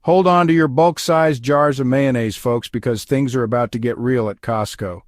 Hold on to your bulk-sized jars of mayonnaise, folks, because things are about to get real at Costco.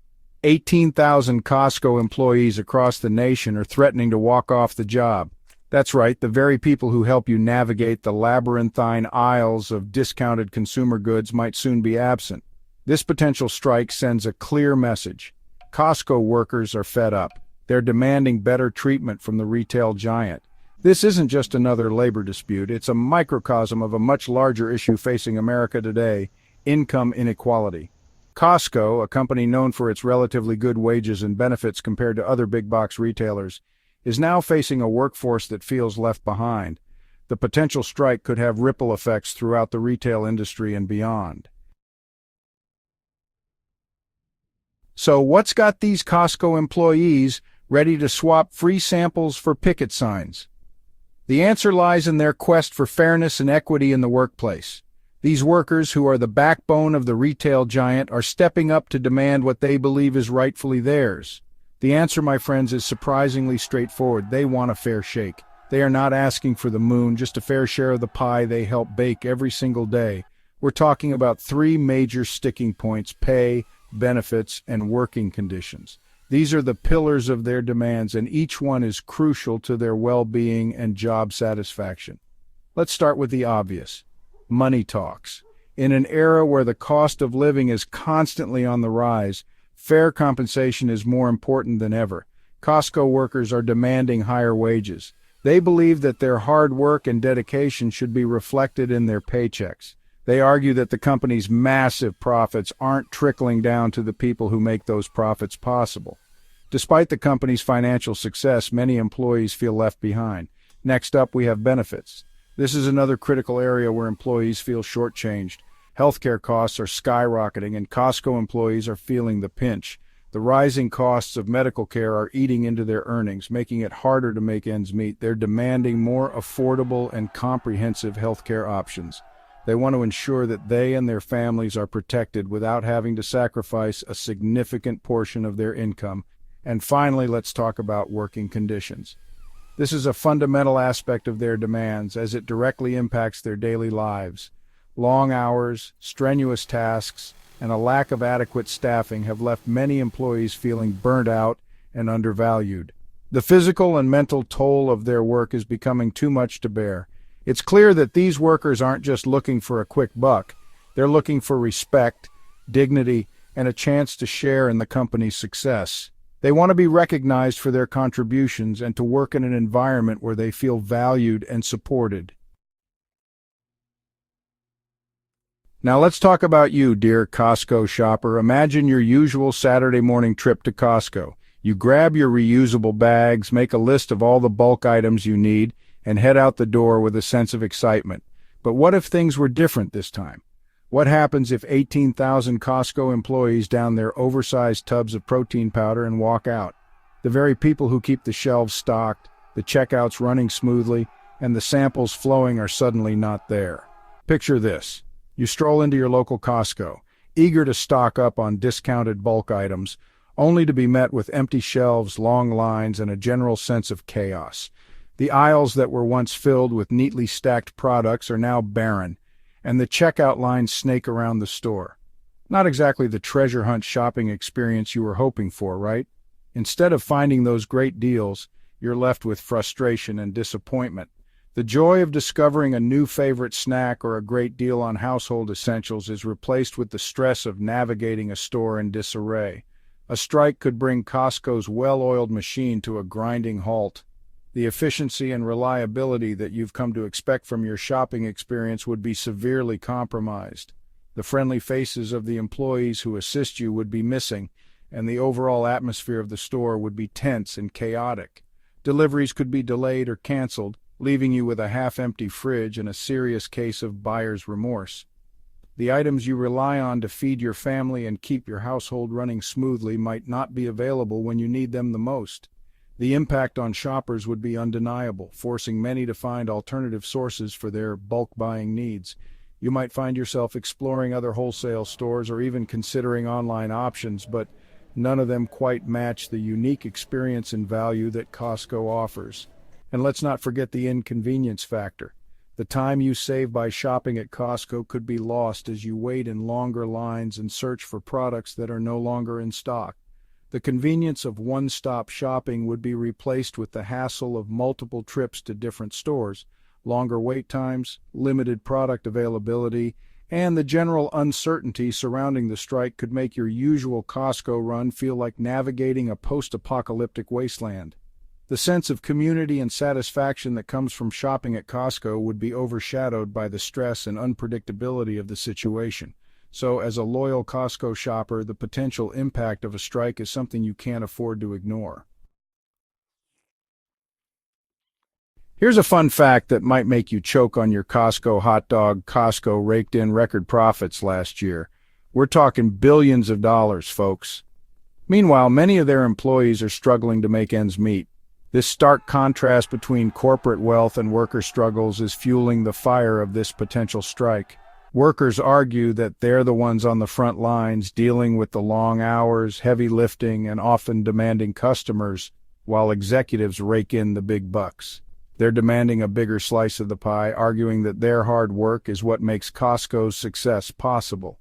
18,000 Costco employees across the nation are threatening to walk off the job. That's right, the very people who help you navigate the labyrinthine aisles of discounted consumer goods might soon be absent. This potential strike sends a clear message. Costco workers are fed up. They're demanding better treatment from the retail giant. This isn't just another labor dispute, it's a microcosm of a much larger issue facing America today: income inequality. Costco, a company known for its relatively good wages and benefits compared to other big-box retailers, is now facing a workforce that feels left behind. The potential strike could have ripple effects throughout the retail industry and beyond. So what's got these Costco employees ready to swap free samples for picket signs? The answer lies in their quest for fairness and equity in the workplace. These workers, who are the backbone of the retail giant, are stepping up to demand what they believe is rightfully theirs. The answer, my friends, is surprisingly straightforward. They want a fair shake. They are not asking for the moon, just a fair share of the pie they help bake every single day. We're talking about three major sticking points: pay, benefits, and working conditions. These are the pillars of their demands, and each one is crucial to their well-being and job satisfaction. Let's start with the obvious: money talks. In an era where the cost of living is constantly on the rise, fair compensation is more important than ever. Costco workers are demanding higher wages. They believe that their hard work and dedication should be reflected in their paychecks. They argue that the company's massive profits aren't trickling down to the people who make those profits possible. Despite the company's financial success, many employees feel left behind. Next up, we have benefits. This is another critical area where employees feel shortchanged. Healthcare costs are skyrocketing, and Costco employees are feeling the pinch. The rising costs of medical care are eating into their earnings, making it harder to make ends meet. They're demanding more affordable and comprehensive healthcare options. They want to ensure that they and their families are protected without having to sacrifice a significant portion of their income. And finally, let's talk about working conditions. This is a fundamental aspect of their demands, as it directly impacts their daily lives. Long hours, strenuous tasks, and a lack of adequate staffing have left many employees feeling burnt out and undervalued. The physical and mental toll of their work is becoming too much to bear. It's clear that these workers aren't just looking for a quick buck. They're looking for respect, dignity, and a chance to share in the company's success. They want to be recognized for their contributions and to work in an environment where they feel valued and supported. Now let's talk about you, dear Costco shopper. Imagine your usual Saturday morning trip to Costco. You grab your reusable bags, make a list of all the bulk items you need, and head out the door with a sense of excitement. But what if things were different this time? What happens if 18,000 Costco employees down their oversized tubs of protein powder and walk out? The very people who keep the shelves stocked, the checkouts running smoothly, and the samples flowing are suddenly not there. Picture this. You stroll into your local Costco, eager to stock up on discounted bulk items, only to be met with empty shelves, long lines, and a general sense of chaos. The aisles that were once filled with neatly stacked products are now barren, and the checkout lines snake around the store. Not exactly the treasure hunt shopping experience you were hoping for, right? Instead of finding those great deals, you're left with frustration and disappointment. The joy of discovering a new favorite snack or a great deal on household essentials is replaced with the stress of navigating a store in disarray. A strike could bring Costco's well-oiled machine to a grinding halt. The efficiency and reliability that you've come to expect from your shopping experience would be severely compromised. The friendly faces of the employees who assist you would be missing, and the overall atmosphere of the store would be tense and chaotic. Deliveries could be delayed or canceled, leaving you with a half-empty fridge and a serious case of buyer's remorse. The items you rely on to feed your family and keep your household running smoothly might not be available when you need them the most. The impact on shoppers would be undeniable, forcing many to find alternative sources for their bulk buying needs. You might find yourself exploring other wholesale stores or even considering online options, but none of them quite match the unique experience and value that Costco offers. And let's not forget the inconvenience factor. The time you save by shopping at Costco could be lost as you wait in longer lines and search for products that are no longer in stock. The convenience of one-stop shopping would be replaced with the hassle of multiple trips to different stores, longer wait times, limited product availability, and the general uncertainty surrounding the strike could make your usual Costco run feel like navigating a post-apocalyptic wasteland. The sense of community and satisfaction that comes from shopping at Costco would be overshadowed by the stress and unpredictability of the situation. So, as a loyal Costco shopper, the potential impact of a strike is something you can't afford to ignore. Here's a fun fact that might make you choke on your Costco hot dog. Costco raked in record profits last year. We're talking billions of dollars, folks. Meanwhile, many of their employees are struggling to make ends meet. This stark contrast between corporate wealth and worker struggles is fueling the fire of this potential strike. Workers argue that they're the ones on the front lines dealing with the long hours, heavy lifting, and often demanding customers, while executives rake in the big bucks. They're demanding a bigger slice of the pie, arguing that their hard work is what makes Costco's success possible.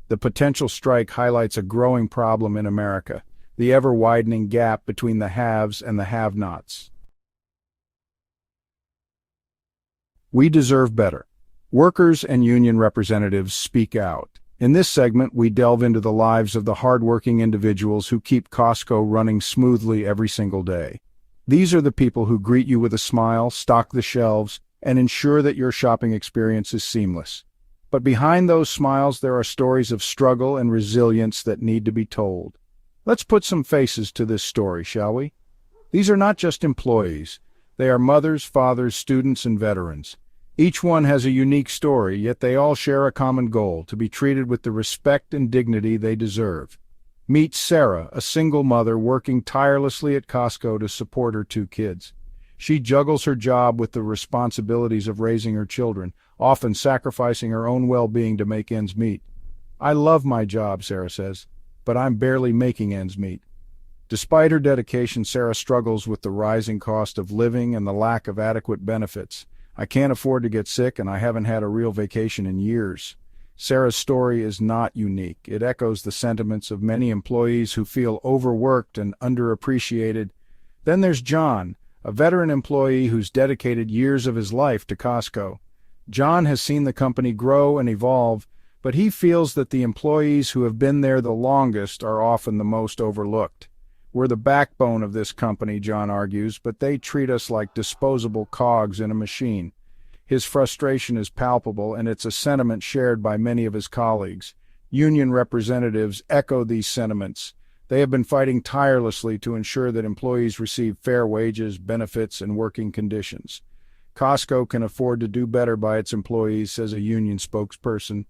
The potential strike highlights a growing problem in America: the ever-widening gap between the haves and the have-nots. We deserve better. Workers and union representatives speak out. In this segment, we delve into the lives of the hard-working individuals who keep Costco running smoothly every single day. These are the people who greet you with a smile, stock the shelves, and ensure that your shopping experience is seamless. But behind those smiles, there are stories of struggle and resilience that need to be told. Let's put some faces to this story, shall we? These are not just employees. They are mothers, fathers, students, and veterans. Each one has a unique story, yet they all share a common goal: to be treated with the respect and dignity they deserve. Meet Sarah, a single mother working tirelessly at Costco to support her 2 kids. She juggles her job with the responsibilities of raising her children, often sacrificing her own well-being to make ends meet. "I love my job," Sarah says, "but I'm barely making ends meet." Despite her dedication, Sarah struggles with the rising cost of living and the lack of adequate benefits. "I can't afford to get sick, and I haven't had a real vacation in years." Sarah's story is not unique. It echoes the sentiments of many employees who feel overworked and underappreciated. Then there's John, a veteran employee who's dedicated years of his life to Costco. John has seen the company grow and evolve, but he feels that the employees who have been there the longest are often the most overlooked. "We're the backbone of this company," John argues, "but they treat us like disposable cogs in a machine." His frustration is palpable, and it's a sentiment shared by many of his colleagues. Union representatives echo these sentiments. They have been fighting tirelessly to ensure that employees receive fair wages, benefits, and working conditions. "Costco can afford to do better by its employees," says a union spokesperson.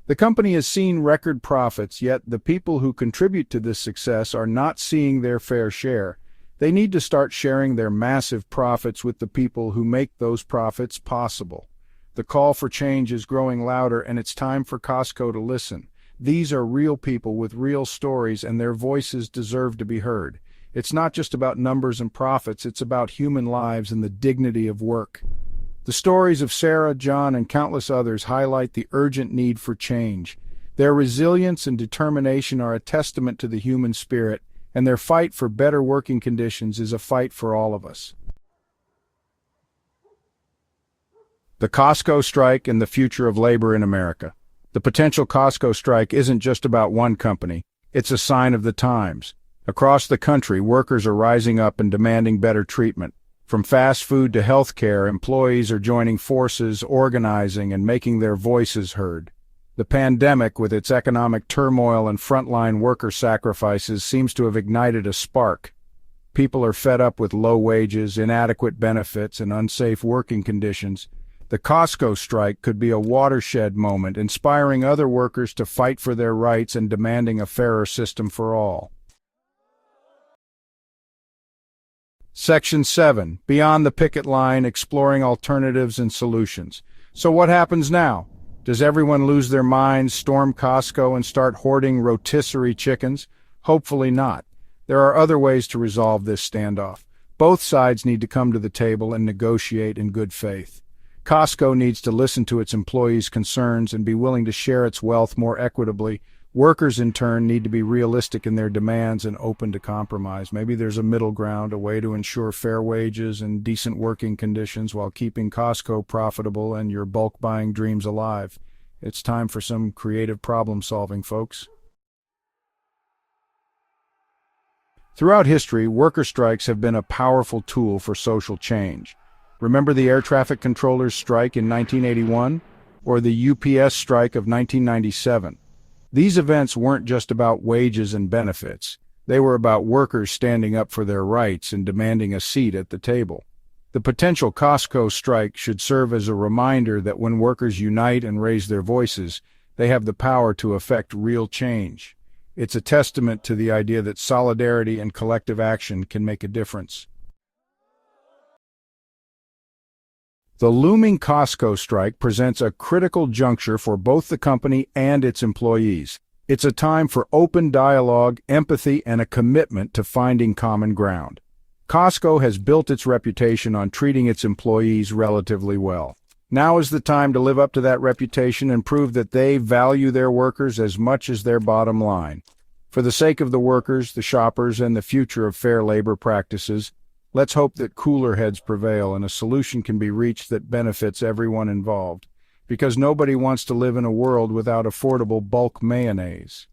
The company has seen record profits, yet the people who contribute to this success are not seeing their fair share. They need to start sharing their massive profits with the people who make those profits possible. The call for change is growing louder, and it's time for Costco to listen. These are real people with real stories, and their voices deserve to be heard. It's not just about numbers and profits, it's about human lives and the dignity of work. The stories of Sarah, John, and countless others highlight the urgent need for change. Their resilience and determination are a testament to the human spirit, and their fight for better working conditions is a fight for all of us. The Costco strike and the future of labor in America. The potential Costco strike isn't just about one company. It's a sign of the times. Across the country, workers are rising up and demanding better treatment. From fast food to healthcare, employees are joining forces, organizing, and making their voices heard. The pandemic, with its economic turmoil and frontline worker sacrifices, seems to have ignited a spark. People are fed up with low wages, inadequate benefits, and unsafe working conditions. The Costco strike could be a watershed moment, inspiring other workers to fight for their rights and demanding a fairer system for all. Section 7. Beyond the Picket Line, Exploring Alternatives and Solutions. So what happens now? Does everyone lose their minds, storm Costco, and start hoarding rotisserie chickens? Hopefully not. There are other ways to resolve this standoff. Both sides need to come to the table and negotiate in good faith. Costco needs to listen to its employees' concerns and be willing to share its wealth more equitably. Workers, in turn, need to be realistic in their demands and open to compromise. Maybe there's a middle ground, a way to ensure fair wages and decent working conditions while keeping Costco profitable and your bulk buying dreams alive. It's time for some creative problem solving, folks. Throughout history, worker strikes have been a powerful tool for social change. Remember the air traffic controllers' strike in 1981? Or the UPS strike of 1997? These events weren't just about wages and benefits. They were about workers standing up for their rights and demanding a seat at the table. The potential Costco strike should serve as a reminder that when workers unite and raise their voices, they have the power to effect real change. It's a testament to the idea that solidarity and collective action can make a difference. The looming Costco strike presents a critical juncture for both the company and its employees. It's a time for open dialogue, empathy, and a commitment to finding common ground. Costco has built its reputation on treating its employees relatively well. Now is the time to live up to that reputation and prove that they value their workers as much as their bottom line. For the sake of the workers, the shoppers, and the future of fair labor practices, let's hope that cooler heads prevail and a solution can be reached that benefits everyone involved, because nobody wants to live in a world without affordable bulk mayonnaise.